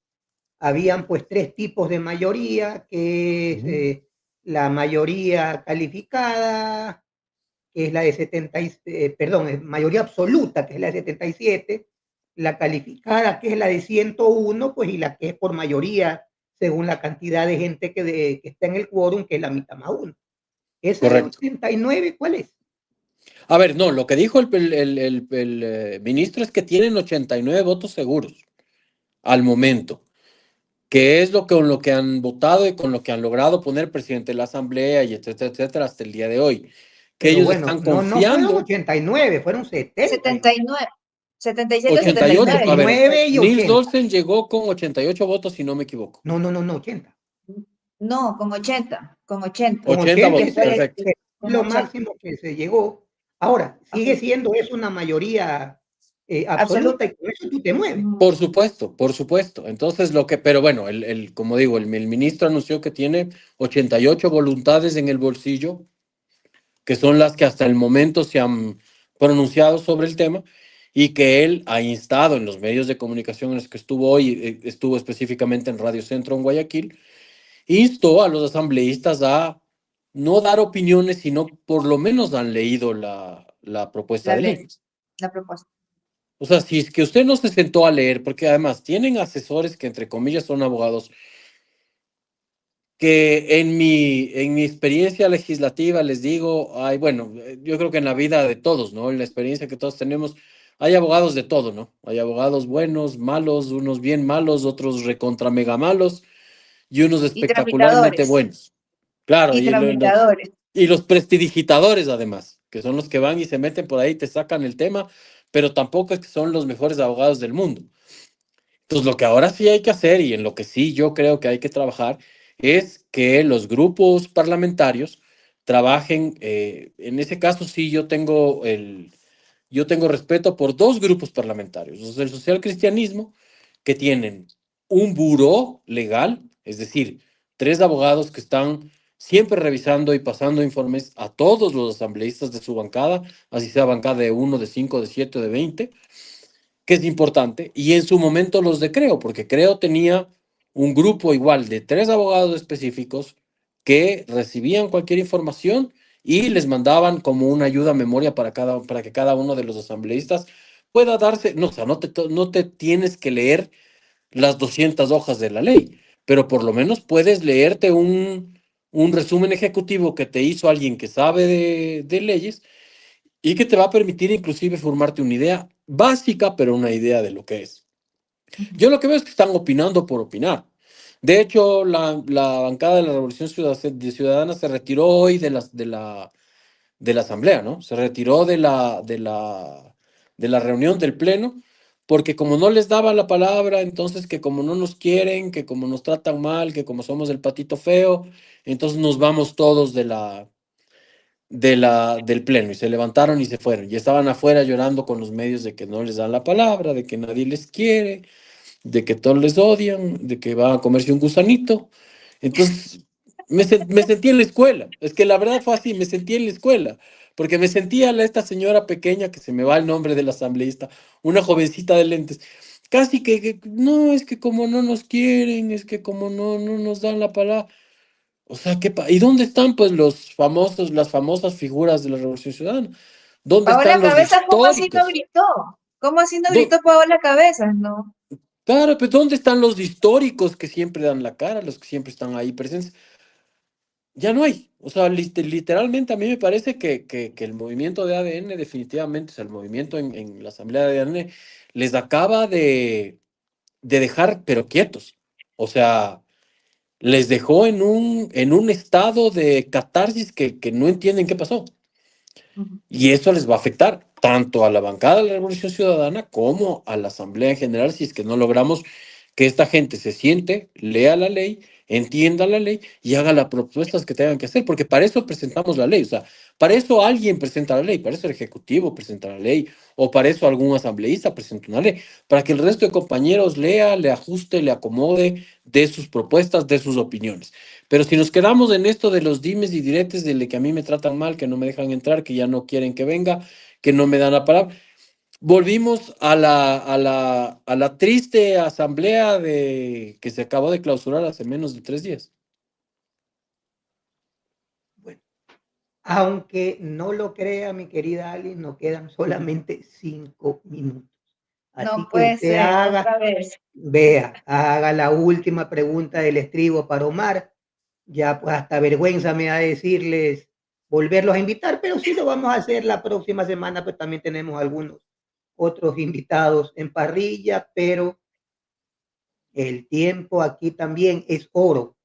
habían pues 3 tipos de mayoría, que es la mayoría calificada, que es la de 70, mayoría absoluta, que es la de 77, la calificada, que es la de 101, pues y la que es por mayoría según la cantidad de gente que está en el quórum, que es la mitad más uno. Esa de Correcto. 89, ¿cuál es? A ver, no, lo que dijo ministro es que tienen 89 votos seguros al momento, que es con lo que han votado y con lo que han logrado poner presidente de la Asamblea y etcétera, etcétera, hasta el día de hoy. Que Pero ellos bueno, están no fueron confiando. 89, fueron 70. 79, 77 o 88, a 79. ver, 79 y Nils 80. Olsen llegó con 88 votos, si no me equivoco. No, 80. No, con 80, con 80. Con 80 80 votos, perfecto. es Con lo 80. máximo que se llegó. Ahora, sigue Ok. siendo eso una mayoría Absoluta. absoluta, y con eso tú te mueves. Por supuesto, por supuesto. Entonces, pero bueno, como digo, el ministro anunció que tiene 88 voluntades en el bolsillo, que son las que hasta el momento se han pronunciado sobre el tema, y que él ha instado en los medios de comunicación en los que estuvo hoy, estuvo específicamente en Radio Centro en Guayaquil, instó a los asambleístas a no dar opiniones, sino por lo menos han leído la propuesta La de ley, ley. la propuesta. O sea, si es que usted no se sentó a leer, porque además tienen asesores que entre comillas son abogados, que en mi experiencia legislativa les digo, ay, bueno, yo creo que en la vida de todos, ¿no? En la experiencia que todos tenemos, hay abogados de todo, ¿no? Hay abogados buenos, malos, unos bien malos, otros recontra mega malos y unos Y espectacularmente tramitadores. buenos. Claro, Y tramitadores. y los prestidigitadores además, que son los que van y se meten por ahí, te sacan el tema, pero tampoco es que son los mejores abogados del mundo. Entonces, lo que ahora sí hay que hacer y en lo que sí yo creo que hay que trabajar es que los grupos parlamentarios trabajen, en ese caso sí yo tengo respeto por dos grupos parlamentarios, los del social cristianismo, que tienen un buró legal, es decir, tres abogados que están siempre revisando y pasando informes a todos los asambleístas de su bancada, así sea bancada de 1, de 5, de 7 o de 20, que es importante, y en su momento los de Creo, porque Creo tenía un grupo igual de tres abogados específicos que recibían cualquier información y les mandaban como una ayuda a memoria para que cada uno de los asambleístas pueda darse, no, o sea, no te tienes que leer las 200 hojas de la ley, pero por lo menos puedes leerte un resumen ejecutivo que te hizo alguien que sabe de leyes y que te va a permitir inclusive formarte una idea básica, pero una idea de lo que es. Yo lo que veo es que están opinando por opinar. De hecho, la bancada de la Revolución Ciudadana se retiró hoy de la asamblea, ¿no? Se retiró de la reunión del pleno, porque como no les daba la palabra, entonces que como no nos quieren, que como nos tratan mal, que como somos el patito feo, entonces nos vamos todos del pleno, y se levantaron y se fueron, y estaban afuera llorando con los medios de que no les dan la palabra, de que nadie les quiere, de que todos les odian, de que van a comerse un gusanito. Entonces, me sentí en la escuela. Es que la verdad fue así, me sentí en la escuela, porque me sentía esta señora pequeña, que se me va el nombre del asambleísta, una jovencita de lentes, casi no, es que como no nos quieren, es que como no nos dan la palabra. O sea, ¿y dónde están pues las famosas figuras de la Revolución Ciudadana? ¿Dónde Paola están los Cabezas, ¿cómo así no históricos? gritó? ¿Cómo así no ¿Dó- gritó Paola Cabezas? No. Claro, pues ¿dónde están los históricos que siempre dan la cara, los que siempre están ahí presentes? Ya no hay. O sea, literalmente a mí me parece que el movimiento de ADN definitivamente, o sea, el movimiento en la asamblea de ADN les acaba de dejar, pero quietos. O sea, les dejó en un estado de catarsis que no entienden qué pasó. Ujú. Y eso les va a afectar tanto a la bancada de la Revolución Ciudadana como a la Asamblea en general, si es que no logramos que esta gente se siente, lea la ley, entienda la ley y haga las propuestas que tengan que hacer, porque para eso presentamos la ley, o sea, para eso alguien presenta la ley, para eso el Ejecutivo presenta la ley, o para eso algún asambleísta presenta una ley, para que el resto de compañeros lea, le ajuste, le acomode de sus propuestas, de sus opiniones. Pero si nos quedamos en esto de los dimes y diretes, de que a mí me tratan mal, que no me dejan entrar, que ya no quieren que venga, que no me dan la palabra, volvimos a la triste asamblea que se acabó de clausurar hace menos de 3 días. Bueno, aunque no lo crea, mi querida Alice, nos quedan solamente 5 minutos. Así No que puede usted ser, haga, otra vez. vea, haga la última pregunta del estribo para Omar. Ya pues hasta vergüenza me da decirles volverlos a invitar, pero sí lo vamos a hacer la próxima semana, pues también tenemos algunos otros invitados en parrilla, pero el tiempo aquí también es oro.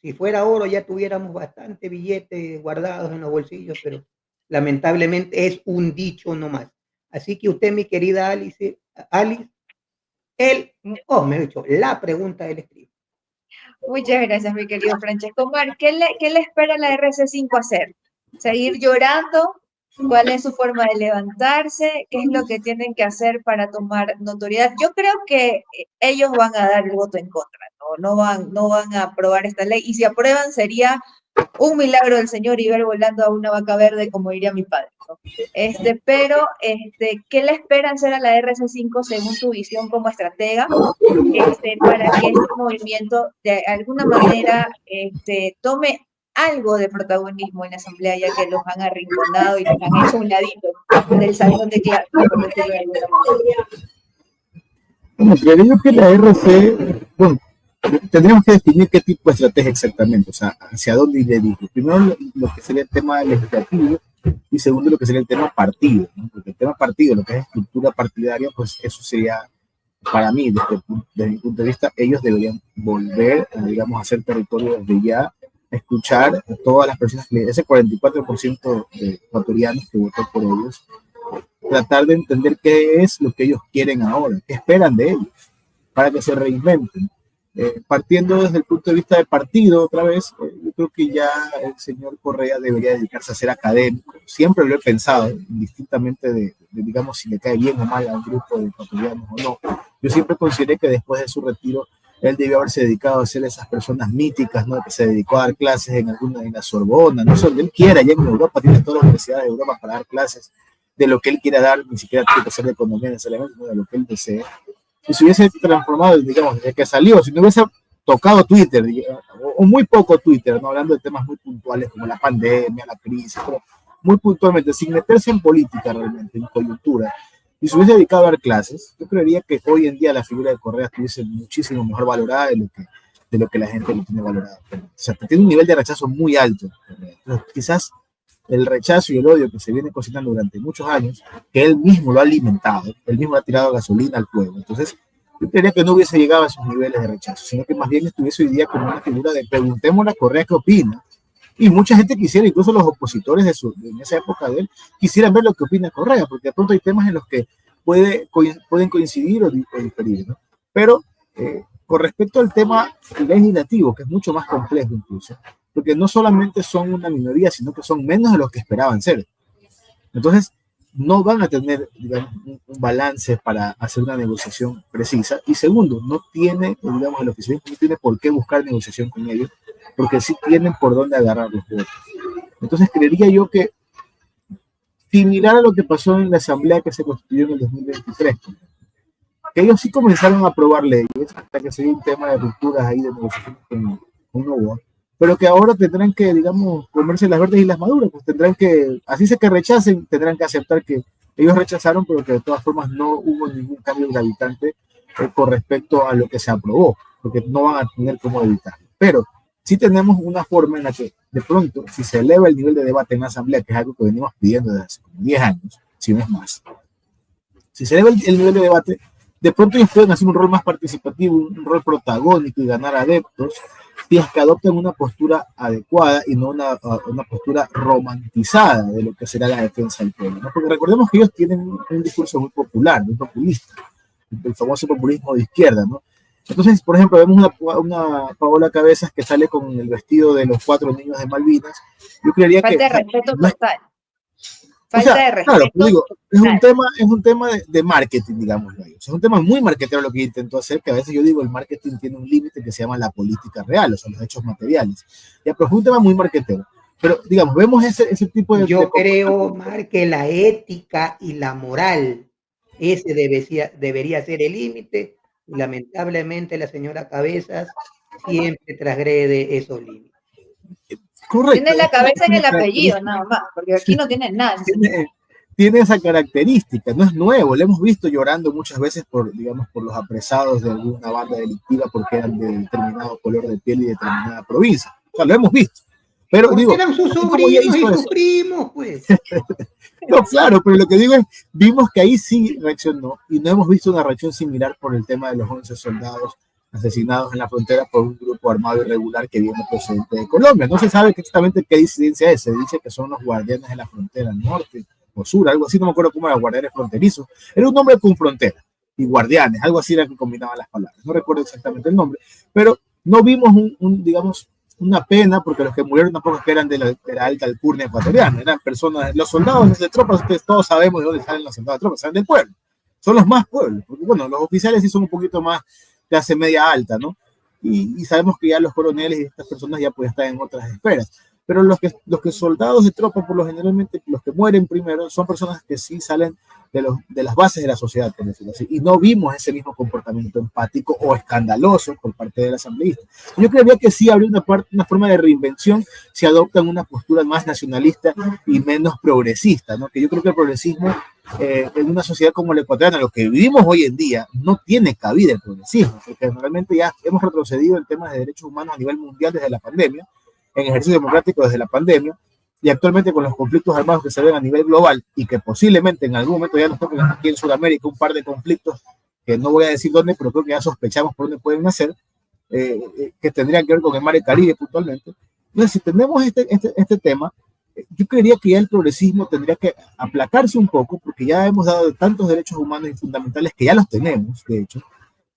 Si fuera oro ya tuviéramos bastante billetes guardados en los bolsillos, pero lamentablemente es un dicho nomás. Así que usted, mi querida Alice, me ha dicho, la pregunta del estribo. Muchas gracias, mi querido Francesco. Omar, ¿qué le espera la RC5 hacer? ¿Seguir llorando? ¿Cuál es su forma de levantarse? ¿Qué es lo que tienen que hacer para tomar notoriedad? Yo creo que ellos van a dar el voto en contra, no van a aprobar esta ley. Y si aprueban, sería un milagro del Señor y ver volando a una vaca verde, como diría mi padre, ¿no? ¿Qué le esperan hacer a la RC5 según tu visión como estratega, para que este movimiento de alguna manera tome algo de protagonismo en la asamblea, ya que los han arrinconado y los han hecho a un ladito del salón de clase, por decirlo de alguna manera? Bueno, creo que la RC, bueno, tendríamos que definir qué tipo de estrategia exactamente, o sea, hacia dónde dirige. Primero, lo que sería el tema legislativo y segundo, lo que sería el tema partido, ¿no? Porque el tema partido, lo que es estructura partidaria, pues eso sería, para mí, desde mi punto de vista, ellos deberían volver, digamos, a hacer territorio desde ya, escuchar a todas las personas, ese 44% de ecuatorianos que votó por ellos, tratar de entender qué es lo que ellos quieren ahora, qué esperan de ellos, para que se reinventen. Partiendo desde el punto de vista del partido, otra vez, yo creo que ya el señor Correa debería dedicarse a ser académico. Siempre lo he pensado, indistintamente de, digamos, si le cae bien o mal a un grupo de ecuatorianos o no. Yo siempre consideré que después de su retiro, él debió haberse dedicado a ser esas personas míticas, ¿no? Que se dedicó a dar clases en la Sorbona, no sé donde él quiera, allá en Europa, tiene todas las universidades de Europa para dar clases de lo que él quiera dar, ni siquiera tiene que ser de economía necesariamente, sino de lo que él desee. Y se hubiese transformado, digamos, desde que salió, si no hubiese tocado Twitter, o muy poco Twitter, ¿no? Hablando de temas muy puntuales como la pandemia, la crisis, como muy puntualmente, sin meterse en política realmente, en coyuntura, y se hubiese dedicado a dar clases, yo creería que hoy en día la figura de Correa estuviese muchísimo mejor valorada de lo que la gente lo tiene valorado. O sea, tiene un nivel de rechazo muy alto. Entonces, quizás el rechazo y el odio que se viene cocinando durante muchos años, que él mismo lo ha alimentado, él mismo ha tirado gasolina al fuego. Entonces, yo creería que no hubiese llegado a esos niveles de rechazo, sino que más bien estuviese hoy día como una figura de preguntémosle a Correa qué opina. Y mucha gente quisiera, incluso los opositores en esa época de él, quisieran ver lo que opina Correa, porque de pronto hay temas en los que pueden coincidir o diferir, ¿no? Pero con respecto al tema legislativo, que es mucho más complejo incluso, porque no solamente son una minoría, sino que son menos de los que esperaban ser. Entonces, no van a tener, digamos, un balance para hacer una negociación precisa. Y segundo, no tiene, digamos, el oficialismo no tiene por qué buscar negociación con ellos, porque sí tienen por dónde agarrar los votos. Entonces, creería yo que, similar a lo que pasó en la asamblea que se constituyó en el 2023, que ellos sí comenzaron a aprobar leyes, hasta que se dio un tema de rupturas ahí de negociación con Novoa, pero que ahora tendrán que, digamos, comerse las verdes y las maduras, pues tendrán que, así sea que rechacen, tendrán que aceptar que ellos rechazaron, pero que de todas formas no hubo ningún cambio gravitante con respecto a lo que se aprobó, porque no van a tener cómo evitarlo. Pero sí tenemos una forma en la que, de pronto, si se eleva el nivel de debate en la asamblea, que es algo que venimos pidiendo desde hace como 10 años, si no es más, si se eleva el nivel de debate, de pronto ellos pueden hacer un rol más participativo, un rol protagónico y ganar adeptos, si es que adoptan una postura adecuada y no una postura romantizada de lo que será la defensa del pueblo, ¿no? Porque recordemos que ellos tienen un discurso muy popular, muy populista, el famoso populismo de izquierda, ¿no? Entonces, por ejemplo, vemos una Paola Cabezas que sale con el vestido de los 4 niños de Malvinas. Yo creería que... Falta de respeto total. Falta de respeto. Claro, digo, es un tema de marketing, digámoslo ahí. O sea, es un tema muy marketero lo que intentó hacer, que a veces yo digo, el marketing tiene un límite que se llama la política real, o sea, los hechos materiales. Ya, pero fue un tema muy marketero. Pero, digamos, vemos ese tipo de... Yo creo, Mar, que la ética y la moral, ese debería ser el límite. Lamentablemente, la señora Cabezas siempre transgrede esos límites. Correcto. Tiene la cabeza en el apellido, nada más, porque aquí no tiene nada. tiene esa característica, no es nuevo, lo hemos visto llorando muchas veces por, digamos, por los apresados de alguna banda delictiva porque eran de determinado color de piel y de determinada provincia. O sea, lo hemos visto. Pero porque digo, eran sus sobrinos y sus primos, pues. No, claro, pero lo que digo es, vimos que ahí sí reaccionó y no hemos visto una reacción similar por el tema de los 11 soldados asesinados en la frontera por un grupo armado irregular que viene procedente de Colombia. No se sabe exactamente qué disidencia es, se dice que son los guardianes de la frontera norte o sur, algo así, no me acuerdo cómo era, guardianes fronterizos. Era un nombre con frontera y guardianes, algo así era que combinaban las palabras. No recuerdo exactamente el nombre, pero no vimos digamos, una pena, porque los que murieron tampoco es que eran de la alta alcurnia ecuatoriana, eran personas, los soldados de tropas, ustedes todos sabemos de dónde salen los soldados de tropas, salen del pueblo, son los más pueblos, porque bueno, los oficiales sí son un poquito más clase media alta, ¿no? Y sabemos que ya los coroneles y estas personas ya pueden estar en otras esferas, pero los que soldados de tropa, por lo generalmente, los que mueren primero, son personas que sí salen de las bases de la sociedad, por decirlo así, y no vimos ese mismo comportamiento empático o escandaloso por parte del asambleísta. Yo creería que sí habría una forma de reinvención si adoptan una postura más nacionalista y menos progresista, ¿no? Que yo creo que el progresismo en una sociedad como la ecuatoriana, lo que vivimos hoy en día, no tiene cabida el progresismo, porque realmente ya hemos retrocedido en temas de derechos humanos a nivel mundial desde la pandemia, en ejercicio democrático desde la pandemia, y actualmente con los conflictos armados que se ven a nivel global y que posiblemente en algún momento ya nos toquen aquí en Sudamérica un par de conflictos que no voy a decir dónde, pero creo que ya sospechamos por dónde pueden nacer, que tendrían que ver con el mar Caribe puntualmente. Entonces, si tenemos este tema, yo creería que ya el progresismo tendría que aplacarse un poco, porque ya hemos dado tantos derechos humanos y fundamentales que ya los tenemos, de hecho,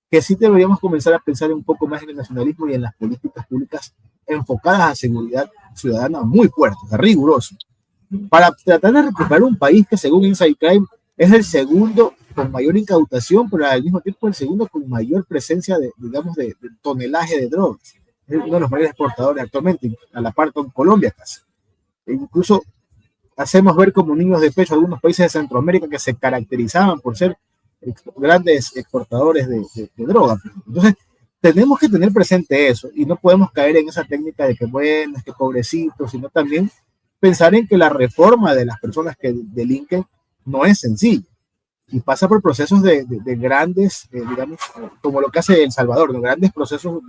que sí deberíamos comenzar a pensar un poco más en el nacionalismo y en las políticas públicas enfocadas a seguridad ciudadana muy fuertes, rigurosos, para tratar de recuperar un país que según Inside Crime es el segundo con mayor incautación, pero al mismo tiempo el segundo con mayor presencia de tonelaje de drogas. Es uno de los mayores exportadores actualmente, a la par con Colombia casi. E incluso hacemos ver como niños de pecho algunos países de Centroamérica que se caracterizaban por ser grandes exportadores de drogas. Entonces, tenemos que tener presente eso y no podemos caer en esa técnica de que bueno, es que pobrecito, sino también pensar en que la reforma de las personas que delinquen no es sencilla y pasa por procesos de grandes, digamos, como lo que hace El Salvador, ¿no? Grandes procesos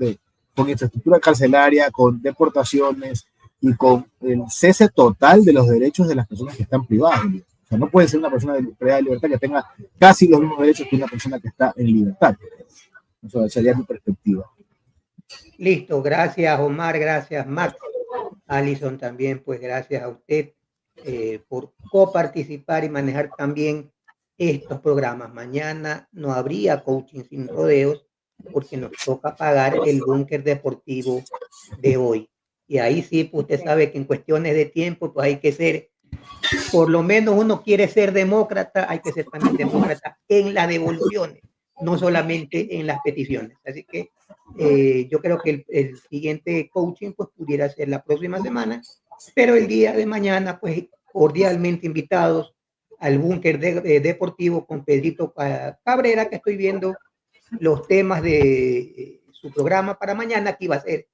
con infraestructura carcelaria, con deportaciones y con el cese total de los derechos de las personas que están privadas. O sea, no puede ser una persona privada de libertad que tenga casi los mismos derechos que una persona que está en libertad. Eso sería mi perspectiva. Listo, gracias Omar, gracias Max. Alison también, pues gracias a usted por coparticipar y manejar también estos programas. Mañana no habría coaching sin rodeos porque nos toca pagar el búnker deportivo de hoy. Y ahí sí, pues usted sabe que en cuestiones de tiempo, pues hay que ser, por lo menos uno quiere ser demócrata, hay que ser también demócrata en las devoluciones, no solamente en las peticiones. Así que yo creo que el siguiente coaching pues pudiera ser la próxima semana, pero el día de mañana pues cordialmente invitados al búnker deportivo con Pedrito Cabrera, que estoy viendo los temas de su programa para mañana, que iba a ser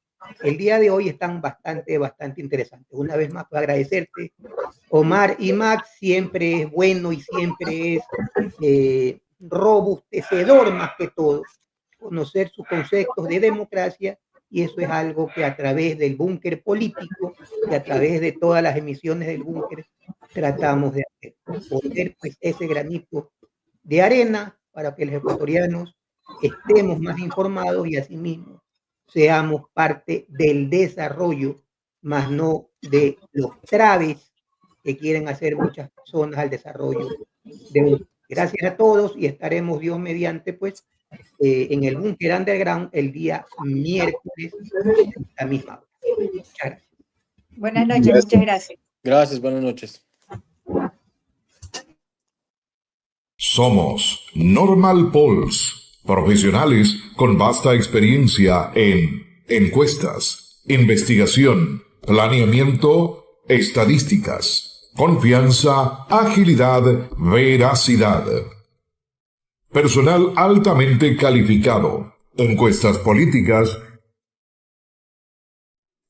el día de hoy, están bastante interesantes. Una vez más, pues agradecerte, Omar y Max, siempre es bueno y siempre es robustecedor más que todo, conocer sus conceptos de democracia, y eso es algo que a través del búnker político y a través de todas las emisiones del búnker tratamos de hacer, poner pues ese granito de arena para que los ecuatorianos estemos más informados y asimismo seamos parte del desarrollo, más no de los traves que quieren hacer muchas personas al desarrollo de un. Gracias a todos y estaremos Dios mediante pues en el búnker underground el día miércoles a la misma hora. Muchas gracias. Buenas noches, muchas gracias. Gracias, buenas noches. Somos Normal Polls, profesionales con vasta experiencia en encuestas, investigación, planeamiento, estadísticas, confianza, agilidad, veracidad. Personal altamente calificado, encuestas políticas,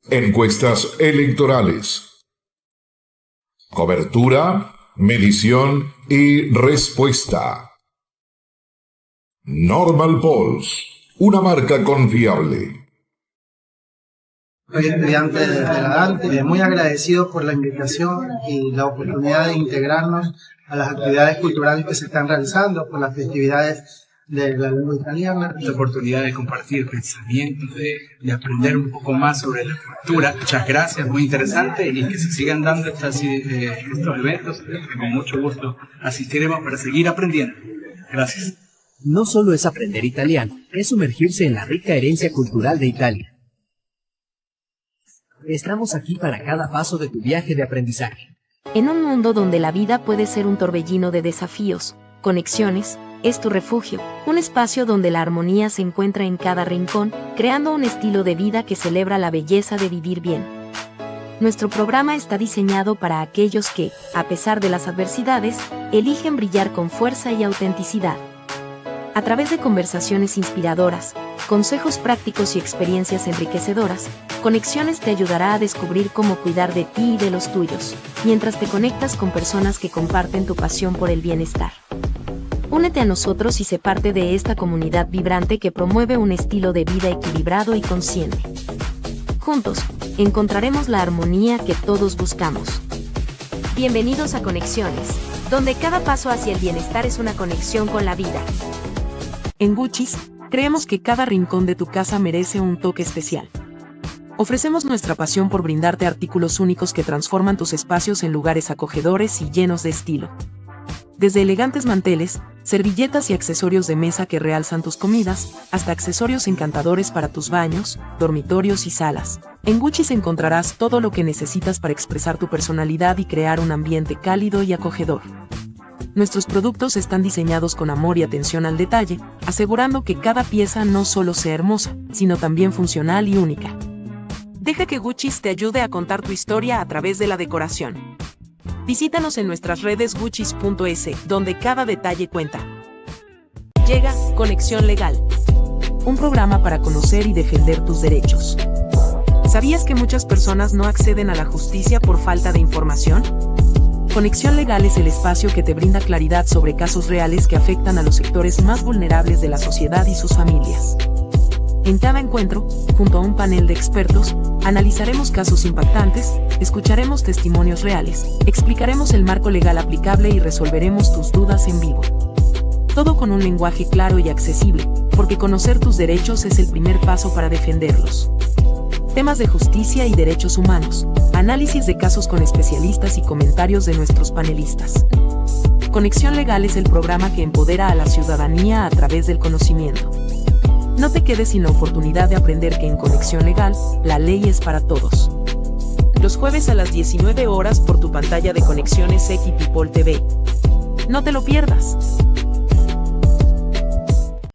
encuestas electorales, cobertura, medición y respuesta. Normal Pulse, una marca confiable. Soy estudiante de la DAL, muy agradecido por la invitación y la oportunidad de integrarnos a las actividades culturales que se están realizando por las festividades de la lengua italiana. La oportunidad de compartir pensamientos, de aprender un poco más sobre la cultura. Muchas gracias, muy interesante, y que se sigan dando estos eventos. Con mucho gusto asistiremos para seguir aprendiendo. Gracias. No solo es aprender italiano, es sumergirse en la rica herencia cultural de Italia. Estamos aquí para cada paso de tu viaje de aprendizaje. En un mundo donde la vida puede ser un torbellino de desafíos, Conexiones es tu refugio, un espacio donde la armonía se encuentra en cada rincón, creando un estilo de vida que celebra la belleza de vivir bien. Nuestro programa está diseñado para aquellos que, a pesar de las adversidades, eligen brillar con fuerza y autenticidad. A través de conversaciones inspiradoras, consejos prácticos y experiencias enriquecedoras, Conexiones te ayudará a descubrir cómo cuidar de ti y de los tuyos, mientras te conectas con personas que comparten tu pasión por el bienestar. Únete a nosotros y sé parte de esta comunidad vibrante que promueve un estilo de vida equilibrado y consciente. Juntos, encontraremos la armonía que todos buscamos. Bienvenidos a Conexiones, donde cada paso hacia el bienestar es una conexión con la vida. En Guchis, creemos que cada rincón de tu casa merece un toque especial. Ofrecemos nuestra pasión por brindarte artículos únicos que transforman tus espacios en lugares acogedores y llenos de estilo. Desde elegantes manteles, servilletas y accesorios de mesa que realzan tus comidas, hasta accesorios encantadores para tus baños, dormitorios y salas. En Guchis encontrarás todo lo que necesitas para expresar tu personalidad y crear un ambiente cálido y acogedor. Nuestros productos están diseñados con amor y atención al detalle, asegurando que cada pieza no solo sea hermosa, sino también funcional y única. Deja que Guchis te ayude a contar tu historia a través de la decoración. Visítanos en nuestras redes guchis.es, donde cada detalle cuenta. Llega Conexión Legal, un programa para conocer y defender tus derechos. ¿Sabías que muchas personas no acceden a la justicia por falta de información? Conexión Legal es el espacio que te brinda claridad sobre casos reales que afectan a los sectores más vulnerables de la sociedad y sus familias. En cada encuentro, junto a un panel de expertos, analizaremos casos impactantes, escucharemos testimonios reales, explicaremos el marco legal aplicable y resolveremos tus dudas en vivo. Todo con un lenguaje claro y accesible, porque conocer tus derechos es el primer paso para defenderlos. Temas de justicia y derechos humanos, análisis de casos con especialistas y comentarios de nuestros panelistas. Conexión Legal es el programa que empodera a la ciudadanía a través del conocimiento. No te quedes sin la oportunidad de aprender que en Conexión Legal, la ley es para todos. Los jueves a las 19 horas por tu pantalla de Conexiones X People TV. No te lo pierdas.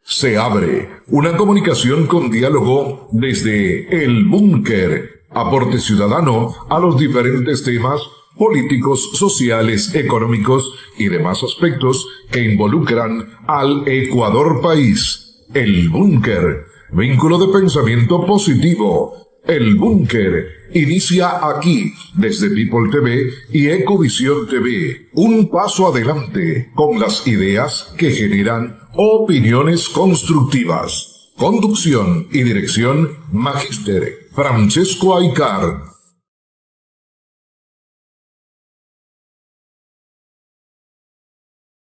Se abre una comunicación con diálogo desde El Búnker, aporte ciudadano a los diferentes temas políticos, sociales, económicos y demás aspectos que involucran al Ecuador país. El Búnker, vínculo de pensamiento positivo. El Búnker inicia aquí, desde People TV y Ecovisión TV. Un paso adelante con las ideas que generan opiniones constructivas. Conducción y dirección, Magíster Francesco Aycar.